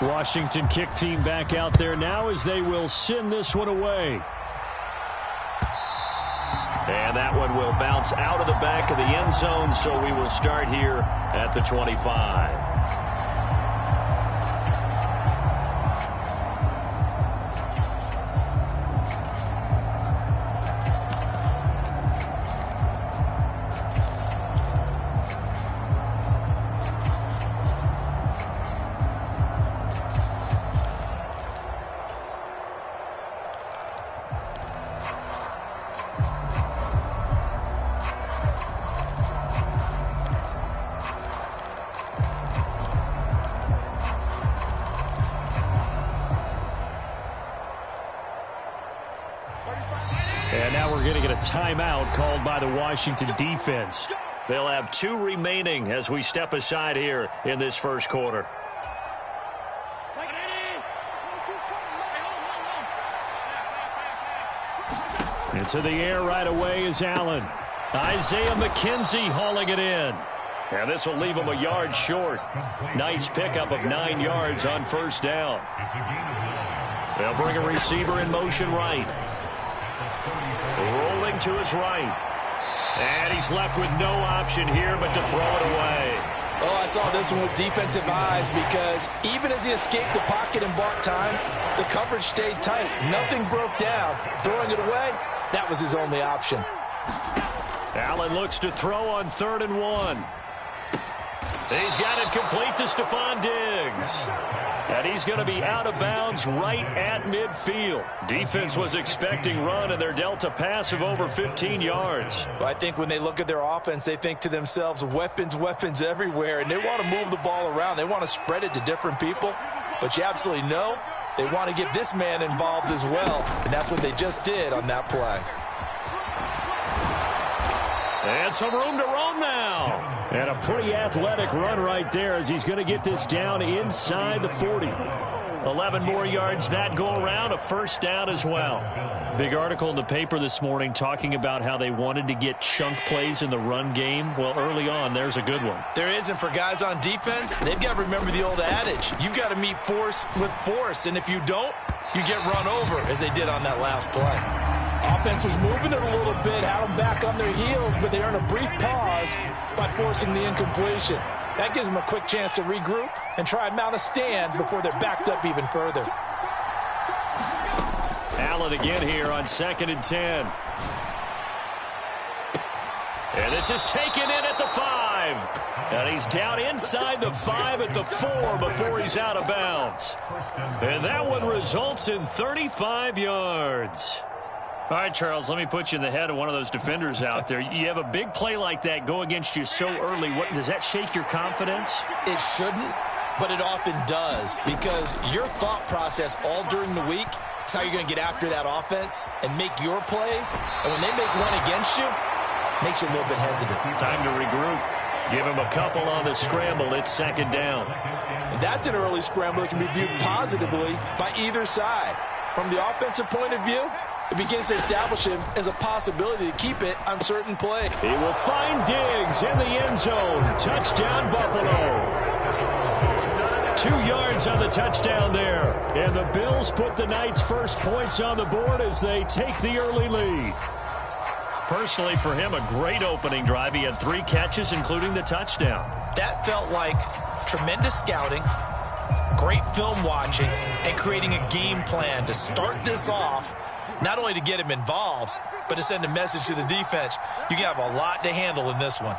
Washington kick team back out there now as they will send this one away. And that one will bounce out of the back of the end zone, so we will start here at the 25. And now we're going to get a timeout called by the Washington defense. They'll have 2 remaining as we step aside here in this first quarter. Into the air right away is Allen. Isaiah McKenzie hauling it in. And this will leave him a yard short. Nice pickup of 9 yards on first down. They'll bring a receiver in motion right. Rolling to his right. And he's left with no option here but to throw it away. Oh, I saw this one with defensive eyes because even as he escaped the pocket and bought time, the coverage stayed tight. Nothing broke down. Throwing it away, that was his only option. Allen looks to throw on 3rd and 1. He's got it complete to Stephon Diggs. And he's going to be out of bounds right at midfield. Defense was expecting run, and they're dealt a pass of over 15 yards. Well, I think when they look at their offense, they think to themselves, weapons, weapons everywhere, and they want to move the ball around. They want to spread it to different people. But you absolutely know they want to get this man involved as well, and that's what they just did on that play. And some room to roam now. And a pretty athletic run right there as he's going to get this down inside the 40. 11 more yards that go around, a first down as well. Big article in the paper this morning talking about how they wanted to get chunk plays in the run game. Well, early on, there's a good one. There isn't for guys on defense. They've got to remember the old adage. You've got to meet force with force, and if you don't, you get run over, as they did on that last play. Offense was moving it a little bit, had them back on their heels, but they earn a brief pause by forcing the incompletion. That gives them a quick chance to regroup and try and mount a stand before they're backed up even further. Allen again here on 2nd and 10. And this is taken in at the 5. And he's down inside the 5 at the 4 before he's out of bounds. And that one results in 35 yards. All right, Charles, let me put you in the head of one of those defenders out there. You have a big play like that go against you so early. What does that shake your confidence? It shouldn't, but it often does, because your thought process all during the week is how you're going to get after that offense and make your plays. And when they make one against you, it makes you a little bit hesitant. Time to regroup. Give him a couple on the scramble. It's 2nd down. And that's an early scramble that can be viewed positively by either side. From the offensive point of view, it begins to establish him as a possibility to keep it on certain plays. He will find Diggs in the end zone. Touchdown, Buffalo. 2 yards on the touchdown there. And the Bills put the Knights' first points on the board as they take the early lead. Personally, for him, a great opening drive. He had 3 catches, including the touchdown. That felt like tremendous scouting, great film watching, and creating a game plan to start this off. Not only to get him involved, but to send a message to the defense. You have a lot to handle in this one.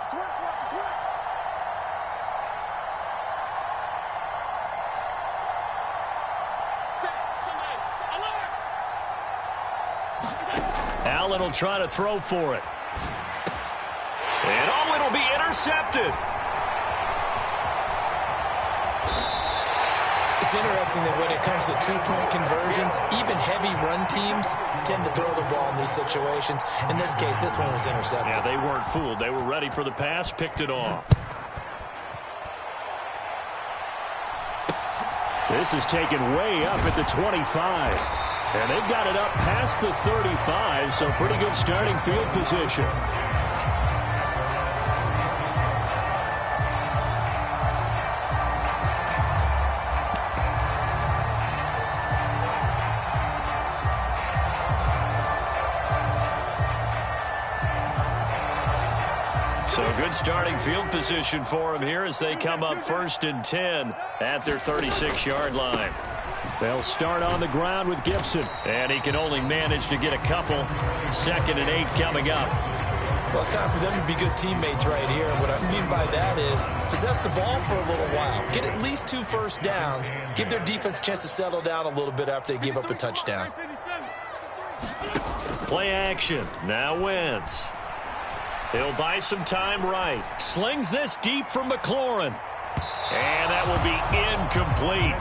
Allen will try to throw for it. And oh, it'll be intercepted. It's interesting that when it comes to 2-point conversions, even heavy run teams tend to throw the ball in these situations. In this case, this one was intercepted. Yeah, they weren't fooled. They were ready for the pass, picked it off. This is taken way up at the 25. And they've got it up past the 35, so pretty good starting field position. So good starting field position for him here as they come up 1st and 10 at their 36-yard line. They'll start on the ground with Gibson, and he can only manage to get a couple. 2nd and 8 coming up. Well, it's time for them to be good teammates right here. And what I mean by that is possess the ball for a little while. Get at least 2 first downs. Give their defense a chance to settle down a little bit after they give up a touchdown. Play action. Now Wentz. He'll buy some time right. Slings this deep from McLaurin. And that will be incomplete.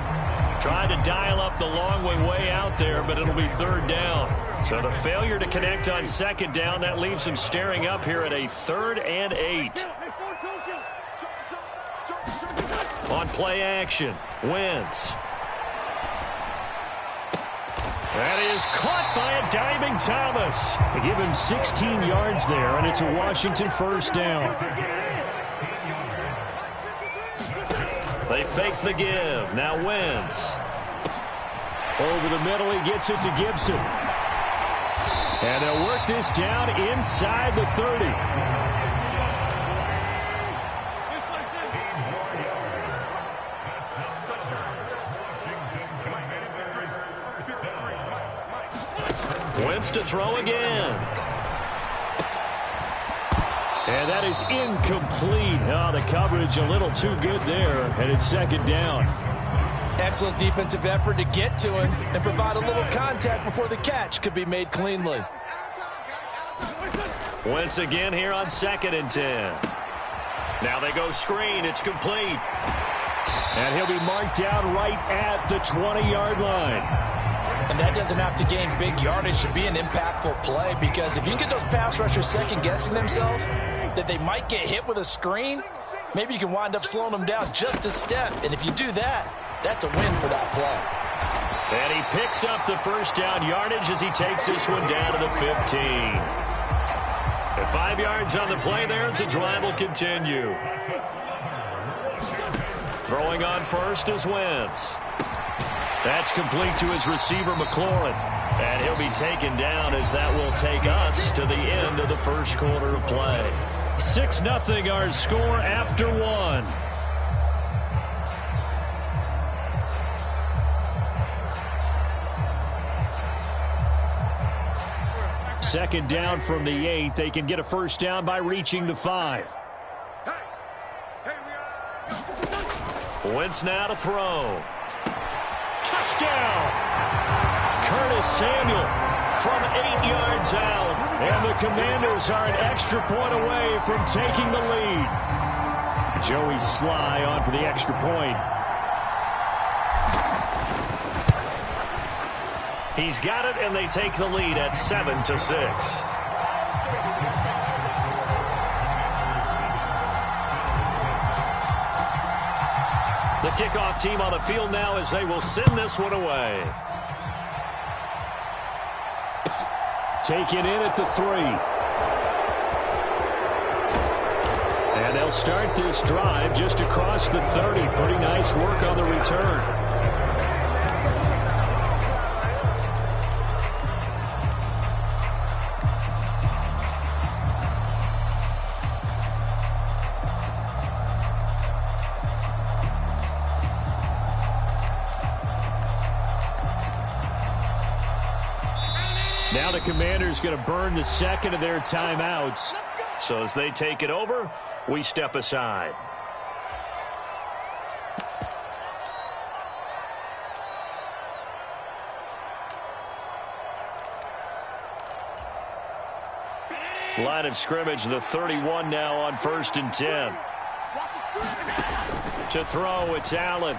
Trying to dial up the long way out there, but it'll be 3rd down. So the failure to connect on 2nd down, that leaves him staring up here at a 3rd and 8. On play action, Wentz. That is caught by a diving Thomas. They give him 16 yards there, and it's a Washington 1st down. They fake the give. Now Wentz. Over the middle, he gets it to Gibson. And they'll work this down inside the 30. Wentz to throw again. And that is incomplete. Oh, the coverage a little too good there, and it's 2nd down. Excellent defensive effort to get to him and provide a little contact before the catch could be made cleanly. Wentz again here on 2nd and 10. Now they go screen. It's complete. And he'll be marked down right at the 20-yard line. And that doesn't have to gain big yardage to be an impactful play, because if you can get those pass rushers second-guessing themselves that they might get hit with a screen, maybe you can wind up slowing them down just a step. And if you do that, that's a win for that play. And he picks up the 1st down yardage as he takes this one down to the 15. At 5 yards on the play there, the drive will continue. Throwing on first is Wentz. That's complete to his receiver, McLaurin. And he'll be taken down as that will take us to the end of the 1st quarter of play. 6-0 our score after 1. Second down from the 8. They can get a 1st down by reaching the 5. Wentz now to throw. Touchdown! Curtis Samuel from 8 yards out. And the Commanders are an extra point away from taking the lead. Joey Sly on for the extra point. He's got it, and they take the lead at 7-6. The kickoff team on the field now as they will send this one away. Taken in at the 3. And they'll start this drive just across the 30. Pretty nice work on the return. Now the Commanders going to burn the 2nd of their timeouts. So as they take it over, we step aside. Line of scrimmage, the 31 now on 1st and 10. To throw, it's Allen.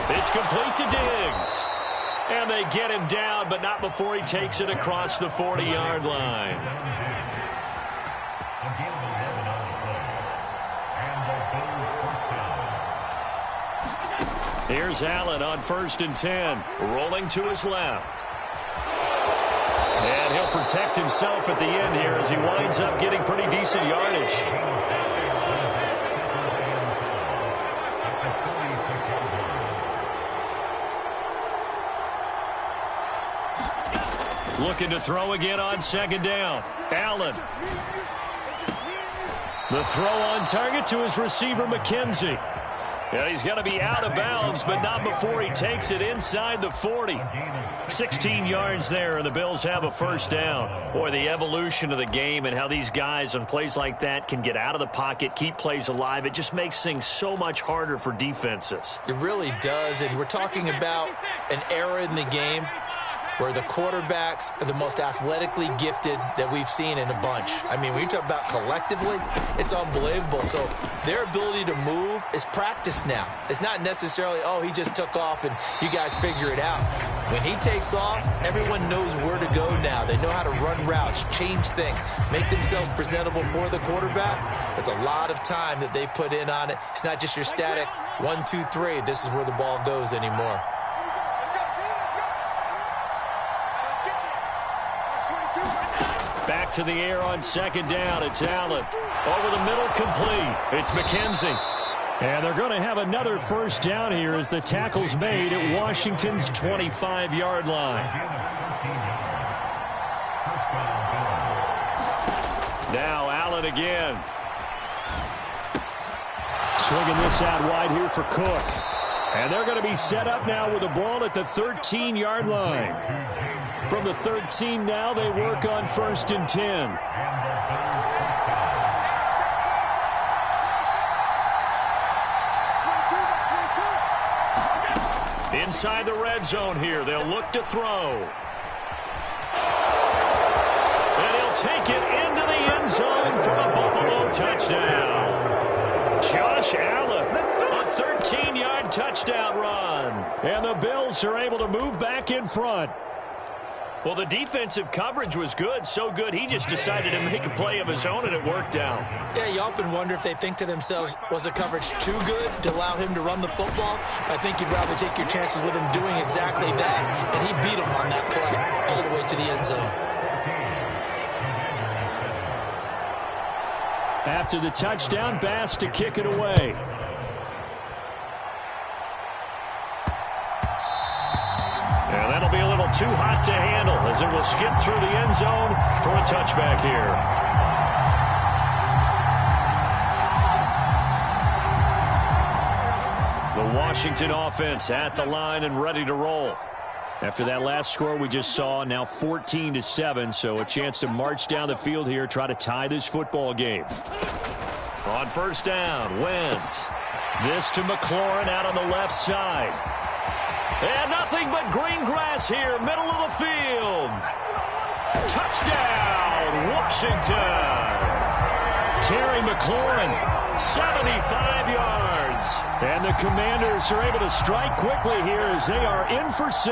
It's complete to Diggs. And they get him down, but not before he takes it across the 40-yard line. Here's Allen on 1st and 10, rolling to his left. And he'll protect himself at the end here as he winds up getting pretty decent yardage. Looking to throw again on 2nd down. Allen. The throw on target to his receiver, McKenzie. Yeah, he's got to be out of bounds, but not before he takes it inside the 40. 16 yards there, and the Bills have a first down. Boy, the evolution of the game and how these guys on plays like that can get out of the pocket, keep plays alive, it just makes things so much harder for defenses. It really does, and we're talking about an era in the game where the quarterbacks are the most athletically gifted that we've seen in a bunch. I mean, when you talk about collectively, it's unbelievable. So their ability to move is practiced now. It's not necessarily, oh, he just took off and you guys figure it out. When he takes off, everyone knows where to go now. They know how to run routes, change things, make themselves presentable for the quarterback. It's a lot of time that they put in on it. It's not just your static 1, 2, 3. This is where the ball goes anymore. Back to the air on second down. It's Allen. Over the middle, complete. It's McKenzie. And they're going to have another first down here as the tackle's made at Washington's 25-yard line. Now Allen again. Swinging this out wide here for Cook. And they're going to be set up now with the ball at the 13-yard line. From the 13 now, they work on 1st and 10. Inside the red zone here, they'll look to throw. And he'll take it into the end zone for a Buffalo touchdown. Josh Allen, a 13-yard touchdown run. And the Bills are able to move back in front. Well, the defensive coverage was good, so good he just decided to make a play of his own, and it worked out. Yeah, you often wonder if they think to themselves, was the coverage too good to allow him to run the football? I think you'd rather take your chances with him doing exactly that, and he beat him on that play all the way to the end zone. After the touchdown, Bass to kick it away. And that'll be a little too hot to handle as it will skip through the end zone for a touchback here. The Washington offense at the line and ready to roll. After that last score we just saw, now 14-7, so a chance to march down the field here, try to tie this football game. On first down, Wentz. This to McLaurin out on the left side. And nothing but green grass here, middle of the field. Touchdown, Washington. Terry McLaurin, 75 yards. And the Commanders are able to strike quickly here as they are in for 6.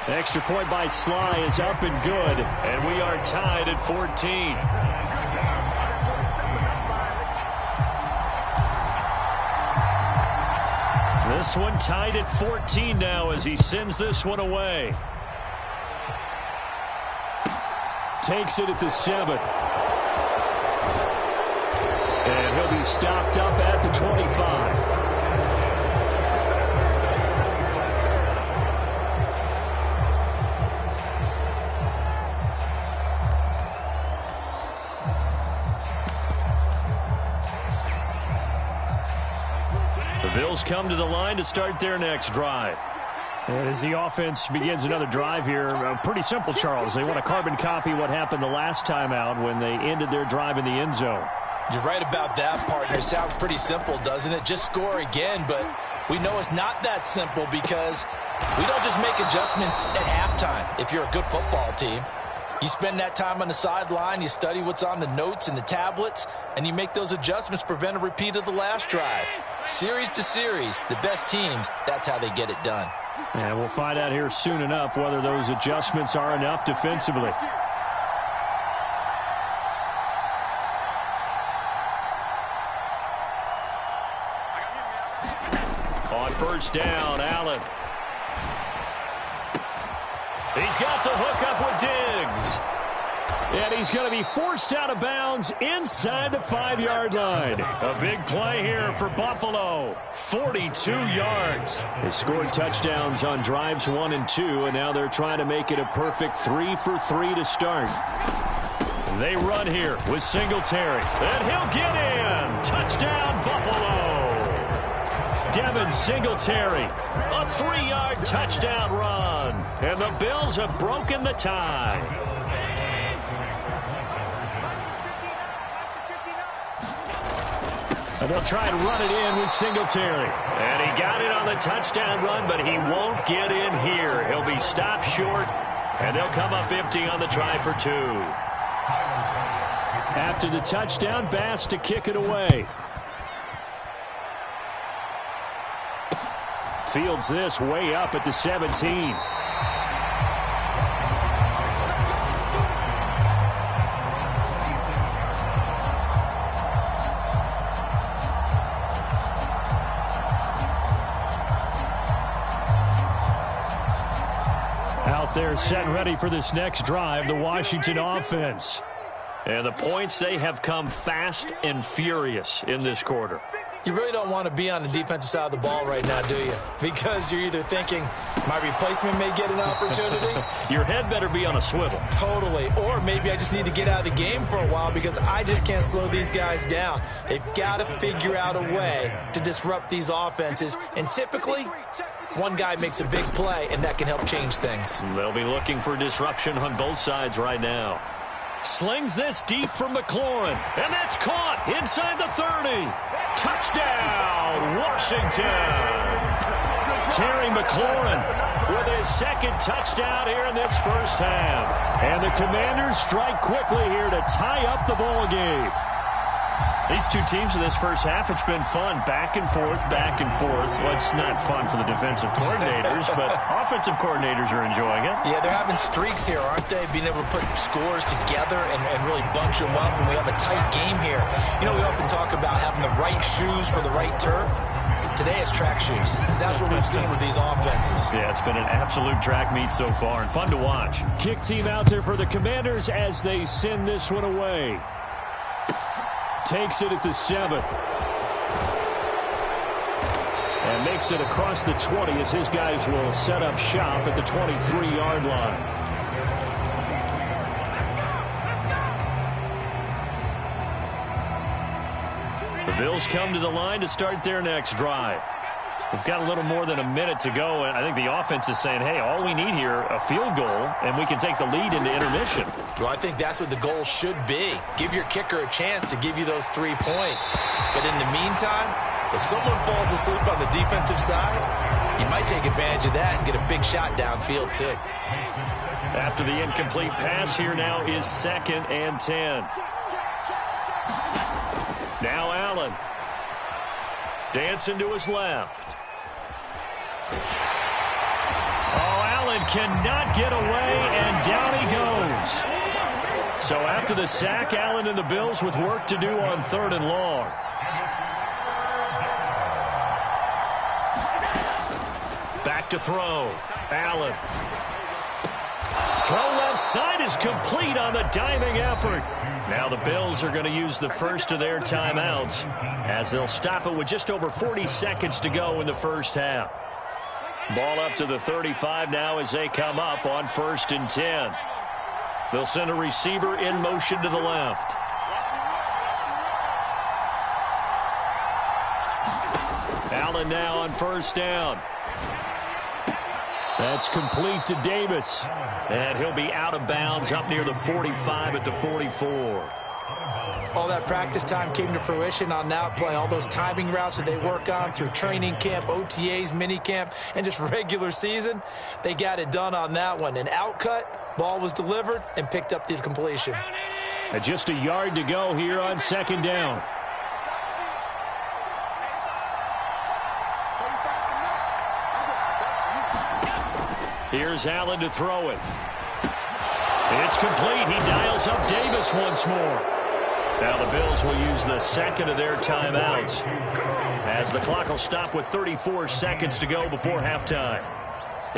The extra point by Sly is up and good, and we are tied at 14. This one tied at 14 now as he sends this one away. Takes it at the 7. And he'll be stopped up at the 25. The Bills come to the line to start their next drive. And as the offense begins another drive here, pretty simple, Charles. They want to carbon copy what happened the last time out when they ended their drive in the end zone. You're right about that, partner. It sounds pretty simple, doesn't it? Just score again, but we know it's not that simple because we don't just make adjustments at halftime if you're a good football team. You spend that time on the sideline, you study what's on the notes and the tablets, and you make those adjustments, prevent a repeat of the last drive. Series to series, the best teams, that's how they get it done. And we'll find out here soon enough whether those adjustments are enough defensively. On first down, Allen. He's got the hook up with Diggs. And he's going to be forced out of bounds inside the 5-yard line. A big play here for Buffalo. 42 yards. They scored touchdowns on drives 1 and 2, and now they're trying to make it a perfect 3 for 3 to start. They run here with Singletary. And he'll get in. Touchdown, Buffalo. Devin Singletary. A 3-yard touchdown run. And the Bills have broken the tie. And they'll try and run it in with Singletary. And he got it on the touchdown run, but he won't get in here. He'll be stopped short, and they'll come up empty on the try for 2. After the touchdown, Bass to kick it away. Fields this way up at the 17. Out there set and ready for this next drive, the Washington offense. And the points, they have come fast and furious in this quarter. You really don't want to be on the defensive side of the ball right now, do you? Because you're either thinking, my replacement may get an opportunity. Your head better be on a swivel. Totally. Or maybe I just need to get out of the game for a while because I just can't slow these guys down. They've got to figure out a way to disrupt these offenses. And typically, one guy makes a big play, and that can help change things. They'll be looking for disruption on both sides right now. Slings this deep for McLaurin. And that's caught inside the 30. Touchdown, Washington. Terry McLaurin with his second touchdown here in this first half. And the Commanders strike quickly here to tie up the ball game. These two teams in this first half, it's been fun. Back and forth, back and forth. Well, it's not fun for the defensive coordinators, but offensive coordinators are enjoying it. Yeah, they're having streaks here, aren't they? Being able to put scores together and really bunch them up, and we have a tight game here. You know, we often talk about having the right shoes for the right turf. Today it's track shoes. That's what we've seen with these offenses. Yeah, it's been an absolute track meet so far, and fun to watch. Kick team out there for the Commanders as they send this one away. Takes it at the 7. And makes it across the 20 as his guys will set up shop at the 23-yard line. The Bills come to the line to start their next drive. We've got a little more than a minute to go, and I think the offense is saying, hey, all we need here, a field goal, and we can take the lead into intermission. Well, I think that's what the goal should be. Give your kicker a chance to give you those 3 points. But in the meantime, if someone falls asleep on the defensive side, you might take advantage of that and get a big shot downfield, too. After the incomplete pass, here now is 2nd and 10. Now Allen. Dancing to his left. Oh, Allen cannot get away, and down he goes. So after the sack, Allen and the Bills with work to do on 3rd and long. Back to throw. Allen. Throw left side is complete on the diving effort. Now the Bills are going to use the first of their timeouts as they'll stop it with just over 40 seconds to go in the first half. Ball up to the 35 now as they come up on 1st and 10. They'll send a receiver in motion to the left. Allen now on 1st down. That's complete to Davis. And he'll be out of bounds up near the 45 at the 44. All that practice time came to fruition on that play. All those timing routes that they work on through training camp, OTAs, minicamp, and just regular season, they got it done on that one. An outcut, ball was delivered, and picked up the completion. And just a yard to go here on 2nd down. Here's Allen to throw it. It's complete. He dials up Davis once more. Now the Bills will use the 2nd of their timeouts as the clock will stop with 34 seconds to go before halftime.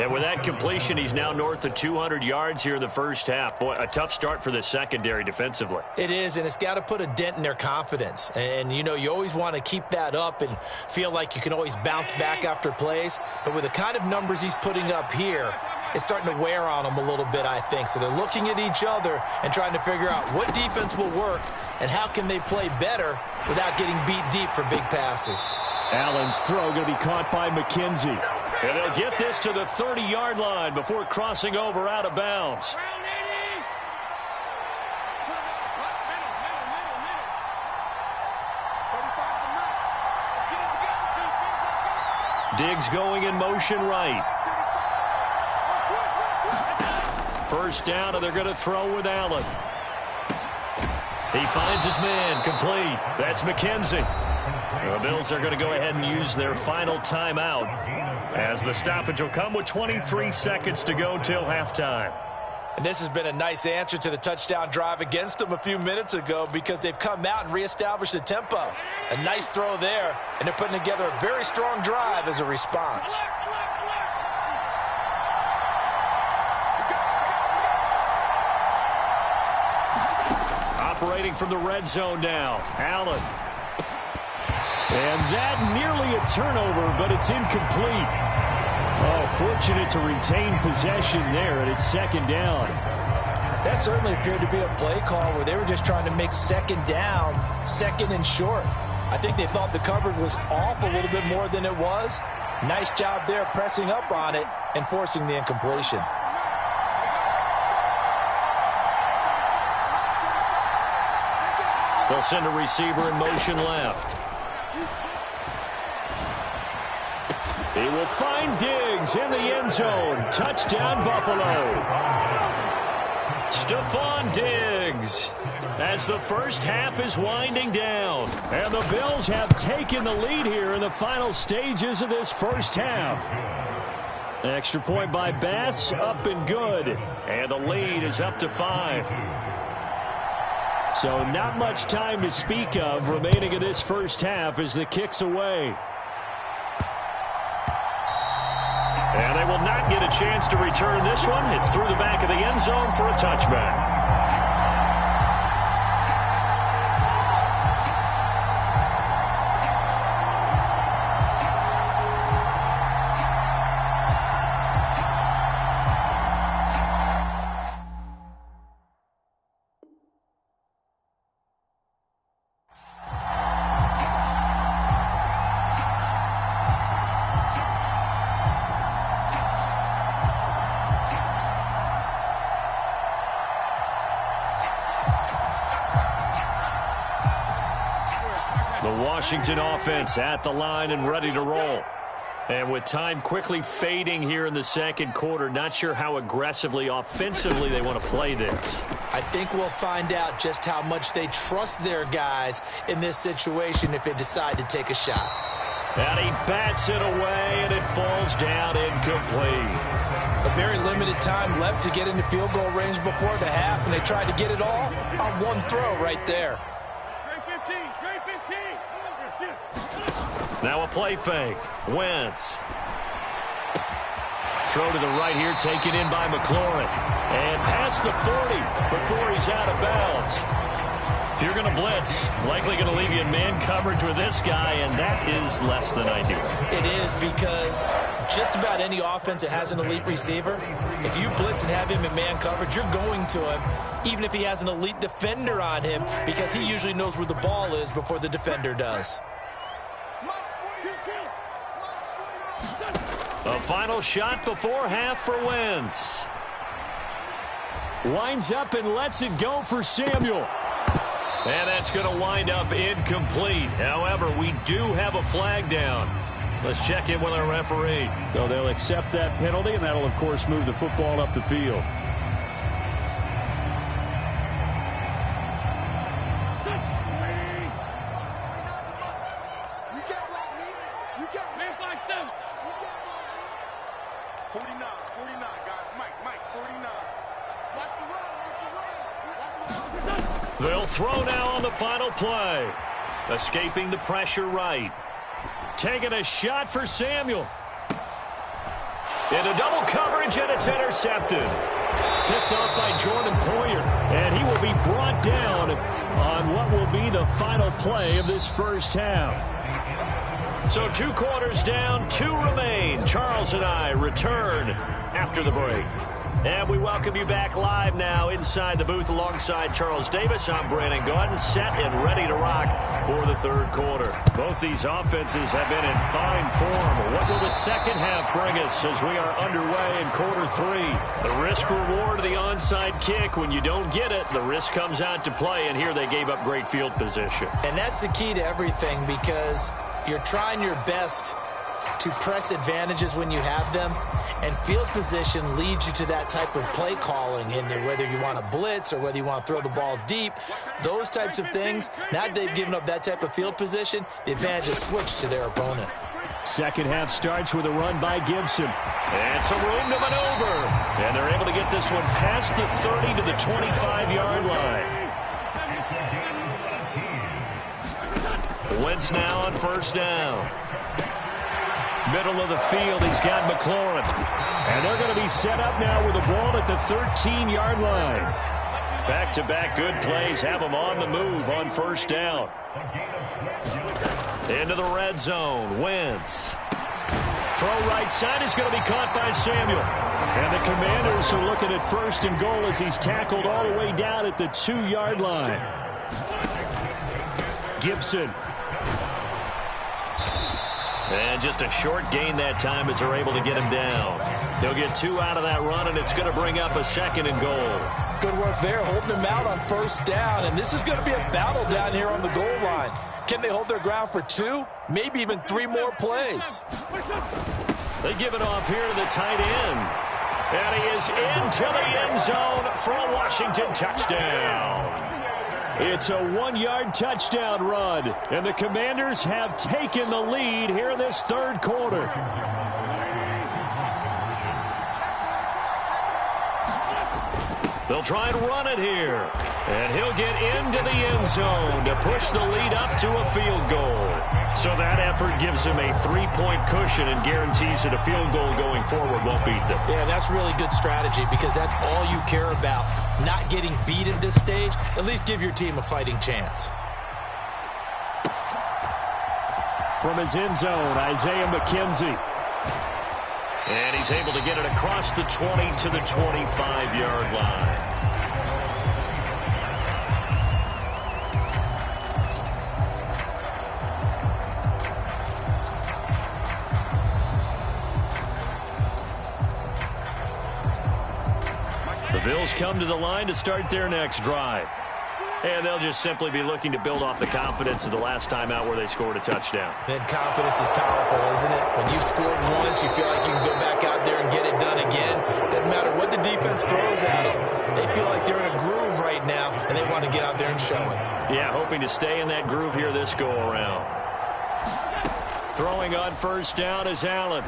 And with that completion, he's now north of 200 yards here in the first half. Boy, a tough start for the secondary defensively. It is, and it's got to put a dent in their confidence. And, you know, you always want to keep that up and feel like you can always bounce back after plays. But with the kind of numbers he's putting up here, it's starting to wear on them a little bit, I think. So they're looking at each other and trying to figure out what defense will work and how can they play better without getting beat deep for big passes. Allen's throw going to be caught by McKenzie. And they'll get this to the 30-yard line before crossing over out of bounds. Diggs going in motion right. First down, and they're going to throw with Allen. He finds his man, complete. That's McKenzie. The Bills are going to go ahead and use their final timeout as the stoppage will come with 23 seconds to go till halftime. And this has been a nice answer to the touchdown drive against them a few minutes ago because they've come out and reestablished the tempo. A nice throw there, and they're putting together a very strong drive as a response. Operating from the red zone now, Allen. And that nearly a turnover, but it's incomplete. Oh, fortunate to retain possession there, and it's second down. That certainly appeared to be a play call where they were just trying to make second down, second and short. I think they thought the coverage was off a little bit more than it was. Nice job there pressing up on it and forcing the incompletion. They'll send a receiver in motion left. He will find Diggs in the end zone. Touchdown, Buffalo. Stephon Diggs as the first half is winding down. And the Bills have taken the lead here in the final stages of this first half. Extra point by Bass, up and good. And the lead is up to 5. So not much time to speak of remaining in this first half as the kick's away. And they will not get a chance to return this one. It's through the back of the end zone for a touchback. Washington offense at the line and ready to roll. And with time quickly fading here in the second quarter, not sure how aggressively, offensively they want to play this. I think we'll find out just how much they trust their guys in this situation if they decide to take a shot. And he bats it away, and it falls down incomplete. A very limited time left to get into field goal range before the half, and they tried to get it all on one throw right there. Now a play fake. Wentz. Throw to the right here, taken in by McLaurin. And past the 40 before he's out of bounds. If you're going to blitz, likely going to leave you in man coverage with this guy, and that is less than ideal. It is, because just about any offense that has an elite receiver, if you blitz and have him in man coverage, you're going to him, even if he has an elite defender on him, because he usually knows where the ball is before the defender does. A final shot before half for Wentz. Winds up and lets it go for Samuel. And that's going to wind up incomplete. However, we do have a flag down. Let's check in with our referee. So they'll accept that penalty, and that'll, of course, move the football up the field. They'll throw now on the final play. Escaping the pressure right. Taking a shot for Samuel. Into double coverage, and it's intercepted. Picked off by Jordan Poyer. And he will be brought down on what will be the final play of this first half. So 2 quarters down, 2 remain. Charles and I return after the break. And we welcome you back live now inside the booth alongside Charles Davis. I'm Brandon Gaudin, set and ready to rock for the third quarter. Both these offenses have been in fine form. What will the second half bring us as we are underway in quarter 3? The risk-reward of the onside kick. When you don't get it, the risk comes out to play, and here they gave up great field position. And that's the key to everything, because you're trying your best to press advantages when you have them, and field position leads you to that type of play calling, and whether you want to blitz or whether you want to throw the ball deep, those types of things. Now that they've given up that type of field position, the advantage is switched to their opponent. Second half starts with a run by Gibson. And some room to maneuver. And they're able to get this one past the 30 to the 25-yard line. Wentz now on first down. Middle of the field, he's got McLaurin. And they're going to be set up now with the ball at the 13-yard line. Back-to-back good plays have them on the move on first down. Into the red zone, Wentz. Throw right side is going to be caught by Samuel. And the Commanders are looking at first and goal as he's tackled all the way down at the 2-yard line. Gibson. And just a short gain that time as they're able to get him down. They'll get 2 out of that run, and it's going to bring up a second and goal. Good work there, holding him out on first down. And this is going to be a battle down here on the goal line. Can they hold their ground for 2, maybe even 3 more plays? They give it off here to the tight end. And he is into the end zone for a Washington touchdown. It's a 1-yard touchdown run, and the Commanders have taken the lead here in this third quarter. They'll try and run it here, and he'll get into the end zone to push the lead up to a field goal. So that effort gives them a 3-point cushion and guarantees that a field goal going forward won't beat them. Yeah, that's really good strategy, because that's all you care about. Not getting beat at this stage, at least give your team a fighting chance. From his end zone, Isaiah McKenzie. And he's able to get it across the 20 to the 25-yard line. The Bills come to the line to start their next drive. And they'll just simply be looking to build off the confidence of the last time out where they scored a touchdown. Then confidence is powerful, isn't it? When you've scored once, you feel like you can go back out there and get it done again. Doesn't matter what the defense throws at them. They feel like they're in a groove right now, and they want to get out there and show it. Yeah, hoping to stay in that groove here this go-around. Throwing on first down is Allen.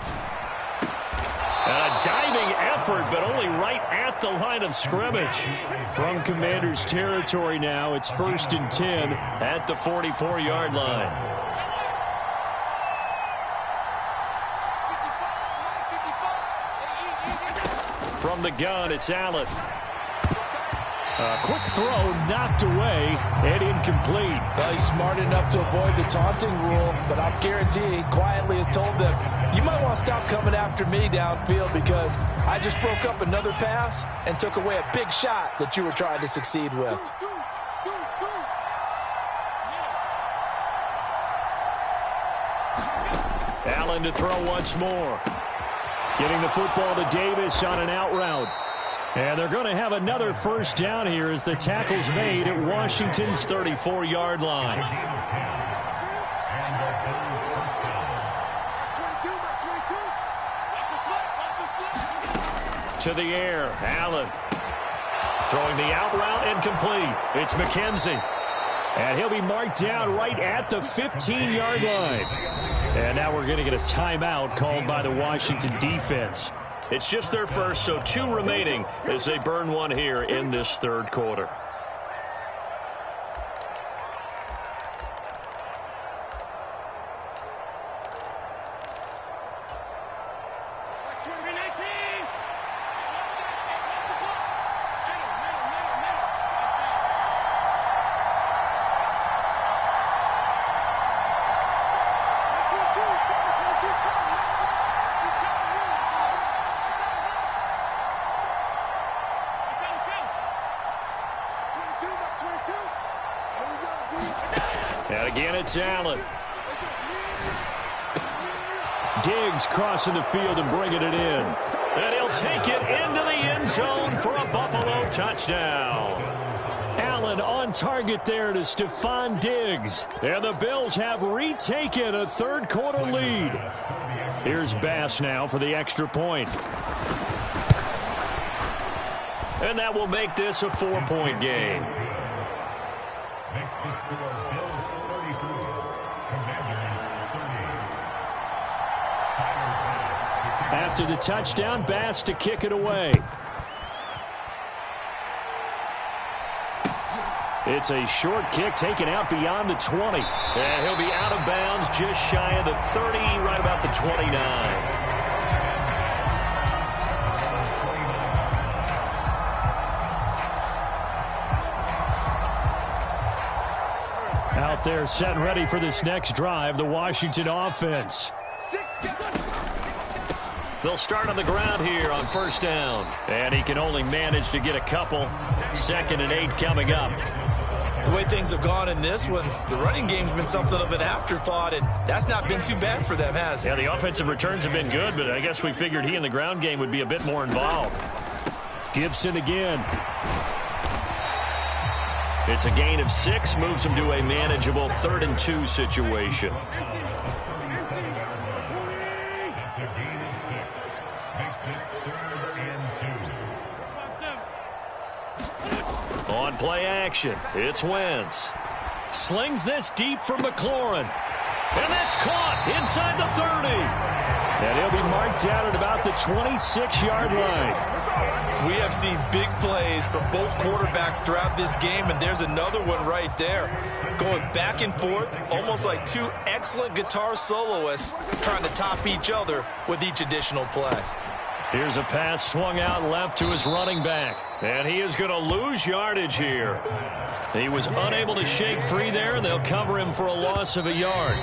A diving effort, but only right at the line of scrimmage. From Commanders territory now, it's 1st and 10 at the 44-yard line. From the gun, it's Allen. A quick throw knocked away and incomplete. Well, he's smart enough to avoid the taunting rule, but I'm guaranteeing he quietly has told them, you might want to stop coming after me downfield, because I just broke up another pass and took away a big shot that you were trying to succeed with. Allen to throw once more. Getting the football to Davis on an out route. And they're going to have another first down here as the tackle's made at Washington's 34-yard line. To the air, Allen. Throwing the out route incomplete. It's McKenzie. And he'll be marked down right at the 15-yard line. And now we're going to get a timeout called by the Washington defense. It's just their first, so 2 remaining as they burn one here in this third quarter. And again, it's Allen. Diggs crossing the field and bringing it in. And he'll take it into the end zone for a Buffalo touchdown. Allen on target there to Stephon Diggs. And the Bills have retaken a third-quarter lead. Here's Bass now for the extra point. And that will make this a 4-point game. After the touchdown, Bass to kick it away. It's a short kick taken out beyond the 20. And he'll be out of bounds just shy of the 30, right about the 29. Out there set and ready for this next drive, the Washington offense. They'll start on the ground here on first down. And he can only manage to get a couple. 2nd and 8 coming up. The way things have gone in this one, the running game's been something of an afterthought, and that's not been too bad for them, has it? Yeah, the offensive returns have been good, but I guess we figured he in the ground game would be a bit more involved. Gibson again. It's a gain of 6, moves him to a manageable 3rd and 2 situation. On play action, it's Wentz. Slings this deep for McLaurin. And that's caught inside the 30. And he'll be marked down at about the 26-yard line. We have seen big plays from both quarterbacks throughout this game, and there's another one right there. Going back and forth, almost like two excellent guitar soloists trying to top each other with each additional play. Here's a pass swung out left to his running back. And he is going to lose yardage here. He was unable to shake free there, and they'll cover him for a loss of a yard.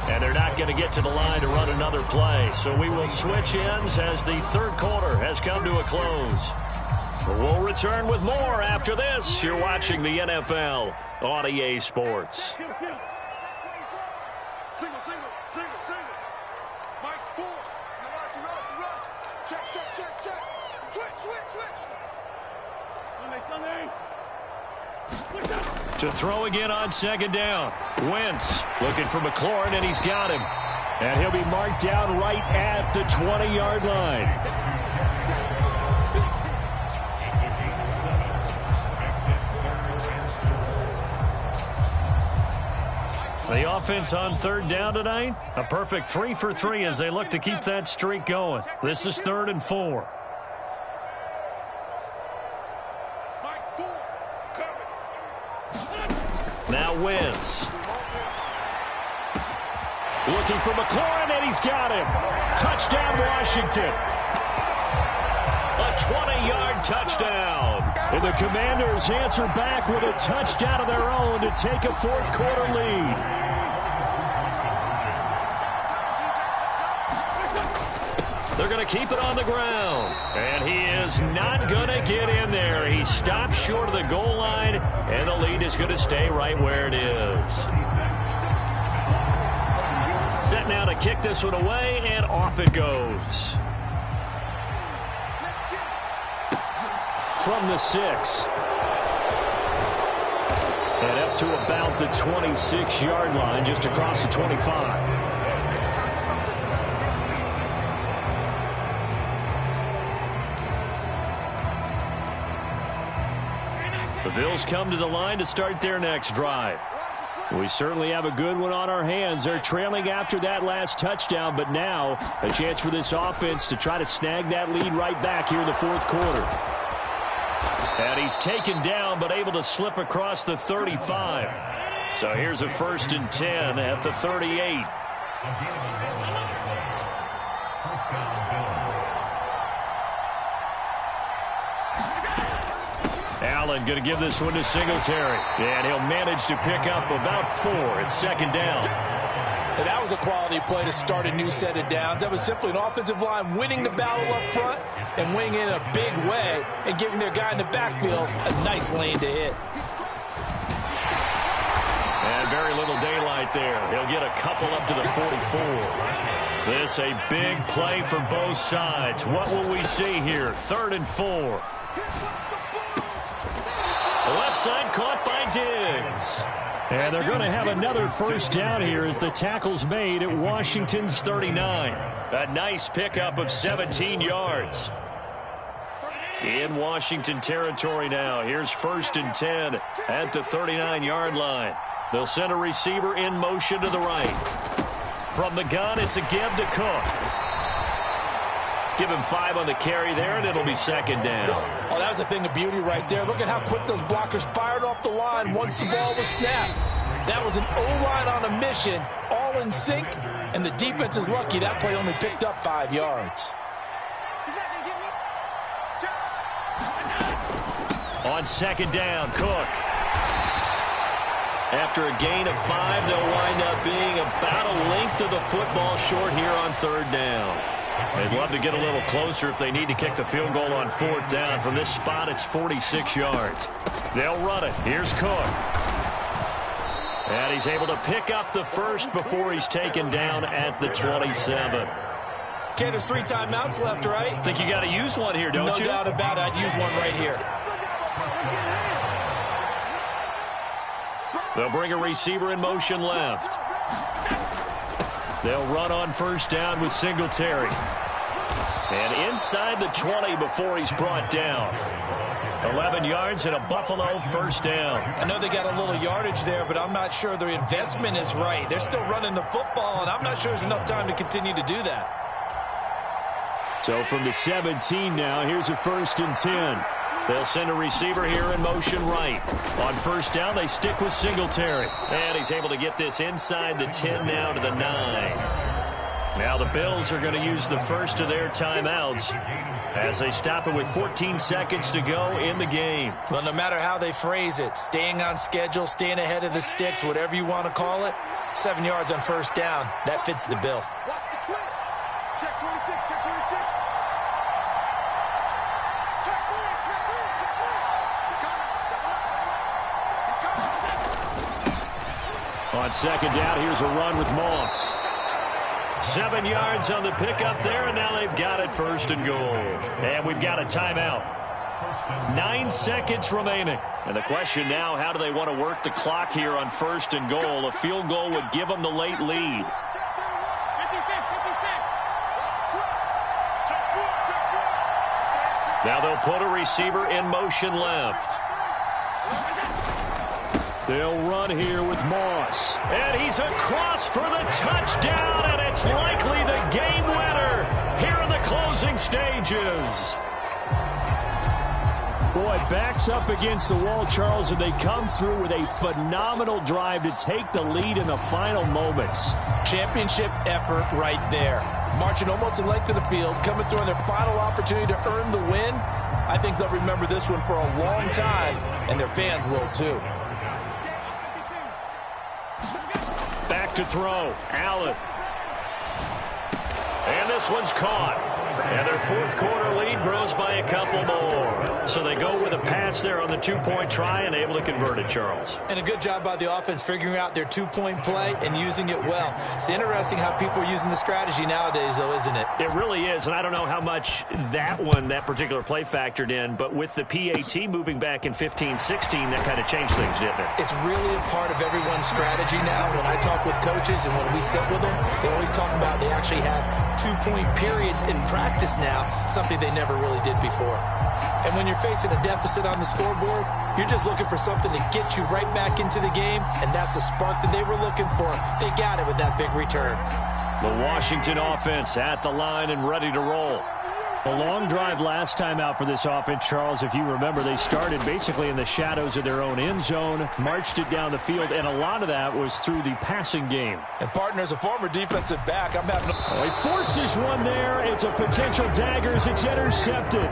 And they're not going to get to the line to run another play. So we will switch ends as the third quarter has come to a close. We'll return with more after this. You're watching the NFL on EA Sports. To throw again on 2nd down. Wentz looking for McLaurin, and he's got him. And he'll be marked down right at the 20-yard line. The offense on 3rd down tonight, a perfect 3 for 3 as they look to keep that streak going. This is 3rd and 4. Now Wentz. Looking for McLaurin, and he's got him. Touchdown, Washington. A 20-yard touchdown. And the Commanders answer back with a touchdown of their own to take a fourth-quarter lead. They're going to keep it on the ground. And he is not going to get in there. He stopped short of the goal line, and the lead is going to stay right where it is. Set now to kick this one away, and off it goes. From the 6. And up to about the 26-yard line, just across the 25. The Bills come to the line to start their next drive. We certainly have a good one on our hands. They're trailing after that last touchdown, but now a chance for this offense to try to snag that lead right back here in the fourth quarter. And he's taken down, but able to slip across the 35. So here's a 1st and 10 at the 38. Allen going to give this one to Singletary. And he'll manage to pick up about 4 at 2nd down. And that was a quality play to start a new set of downs. That was simply an offensive line winning the battle up front and winning in a big way and giving their guy in the backfield a nice lane to hit. And very little daylight there. He'll get a couple up to the 44. This a big play for both sides. What will we see here? 3rd and 4. The left side caught by Diggs. And they're going to have another first down here as the tackle's made at Washington's 39. A nice pickup of 17 yards. In Washington territory now. Here's 1st and 10 at the 39-yard line. They'll send a receiver in motion to the right. From the gun, it's a give to Cook. Give him 5 on the carry there, and it'll be 2nd down. Oh, that was a thing of beauty right there. Look at how quick those blockers fired off the line once the ball was snapped. That was an O-line on a mission, all in sync, and the defense is lucky that play only picked up 5 yards. On 2nd down, Cook. After a gain of 5, they'll wind up being about a length of the football short here on 3rd down. They'd love to get a little closer if they need to kick the field goal on 4th down. From this spot, it's 46 yards. They'll run it. Here's Cook. And he's able to pick up the first before he's taken down at the 27. Okay, there's 3 timeouts left, right? Think you got to use one here, don't you? No doubt about it. I'd use one right here. They'll bring a receiver in motion left. They'll run on 1st down with Singletary. And inside the 20 before he's brought down. 11 yards and a Buffalo 1st down. I know they got a little yardage there, but I'm not sure their investment is right. They're still running the football, and I'm not sure there's enough time to continue to do that. So from the 17 now, here's a 1st and 10. They'll send a receiver here in motion right. On 1st down, they stick with Singletary. And he's able to get this inside the 10 now to the 9. Now the Bills are going to use the first of their timeouts as they stop it with 14 seconds to go in the game. Well, no matter how they phrase it, staying on schedule, staying ahead of the sticks, whatever you want to call it, 7 yards on 1st down, that fits the bill. Check 26, check 26. On 2nd down, here's a run with Moss. 7 yards on the pickup there, and now they've got it 1st and goal. And we've got a timeout. 9 seconds remaining. And the question now, how do they want to work the clock here on 1st and goal? A field goal would give them the late lead. Now they'll put a receiver in motion left. They'll run here with Moss. And he's across for the touchdown, and it's likely the game winner here in the closing stages. Boy, backs up against the wall, Charles, and they come through with a phenomenal drive to take the lead in the final moments. Championship effort right there. Marching almost the length of the field, coming through on their final opportunity to earn the win. I think they'll remember this one for a long time, and their fans will too. Back to throw. Allen. And this one's caught. And their 4th quarter lead grows by a couple more. So they go with a pass there on the 2-point try and able to convert it, Charles. And a good job by the offense figuring out their 2-point play and using it well. It's interesting how people are using the strategy nowadays, though, isn't it? It really is, and I don't know how much that particular play factored in, but with the PAT moving back in 15-16, that kind of changed things, didn't it? It's really a part of everyone's strategy now. When I talk with coaches and when we sit with them, they always talk about they actually have 2-point periods in practice now, something they never really did before. And when you're facing a deficit on the scoreboard, you're just looking for something to get you right back into the game, and that's the spark that they were looking for. They got it with that big return. The Washington offense at the line and ready to roll. A long drive last time out for this offense, Charles. If you remember, they started basically in the shadows of their own end zone, marched it down the field, and a lot of that was through the passing game. And, partner, as a former defensive back, I'm having he forces one there. It's a potential dagger as it's intercepted.